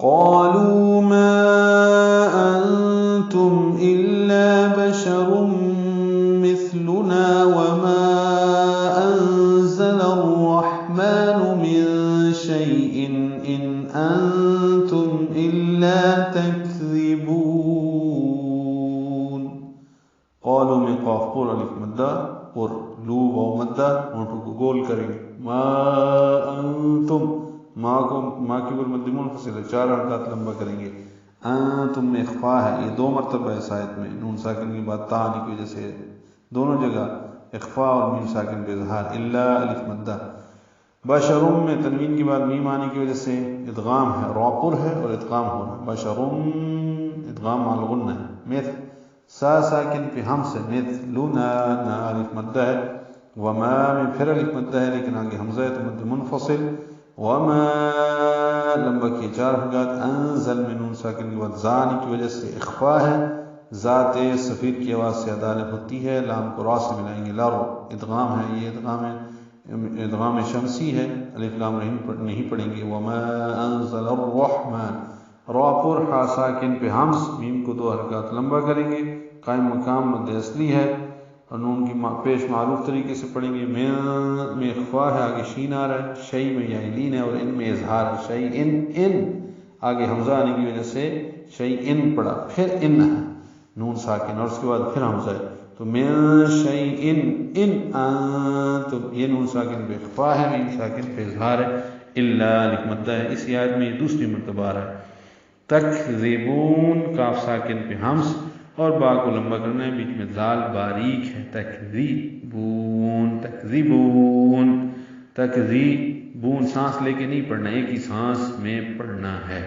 قالوا ما أنتم إلا بشر مثلنا وما أنزل الرحمن من شيء إن أنتم إلا تكذبون. قالوا میں قاف پر الف مدہ پر لو واو مدہ ہونٹوں کو گول کریں گے. ما انتم ما کی پر مد منفصل ہے، 4 حرکات لمبا کریں گے. انتم میں اخفا ہے، یہ 2 مرتبہ ہے آیت میں، نون ساکن کی بات تا آنے کی وجہ سے دونوں جگہ اخفا اور میم ساکن پہ اظہار. الا الف مدہ. بشرم میں تنوین کی بعد میم آنے کی وجہ سے ادغام ہے، راپر ہے اور ادغام ہو رہا ہے. بشرم ادغام مع الغنہ ہے. مثل سا ساکن پہ ہم سے، مثلنا نا الف مدہ ہے. وما میں پھر الف مدہ ہے لیکن آگے حمزہ ہے تو مد منفصل. وما لمبا کی 4 حرکات. انزل میں نون ساکن کی بعد زا آنے کی وجہ سے اخفا ہے، ذات صفیر کی آواز سے ادا ہوتی ہے، لام کو را سے ملائیں گے. لر ادغام ہے، یہ ادغام شمسی ہے، الف لام نہیں پڑھیں گے. وما انزل الرحمن را پر ہا ساکن پہ ہمز، میم کو 2 حرکات لمبا کریں گے. قائم مقام مد اصلی ہے اور نون کی پیش معروف طریقے سے پڑھیں گے. میں اخفا ہے، آگے شین آ رہا ہے. شئی میں یائلین ہے اور ان میں اظہار ہے. شئی ان آگے حمزہ آنے کی وجہ سے شئی ان پڑھا، پھر ان ہے نون ساکن اور اس کے بعد پھر حمزہ ہے تو من شئی ان انتم، یہ نون ساکن پہ اخفا ہے، میم ساکن پہ اظہار ہے. الا الف مدہ ہے. اس آیت میں دوسری مرتبہ آ رہا ہے. تکذبون کاف ساکن پہ ہمز اور با کو لمبا کرنا ہے، بیچ میں ذال باریک ہے. تکذیبون تکذیبون سانس لے کے نہیں پڑھنا، ایک ہی سانس میں پڑھنا ہے.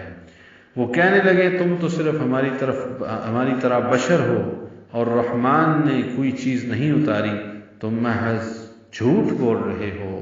وہ کہنے لگے تم تو صرف ہماری طرح بشر ہو اور رحمان نے کوئی چیز نہیں اتاری، تم محض جھوٹ بول رہے ہو.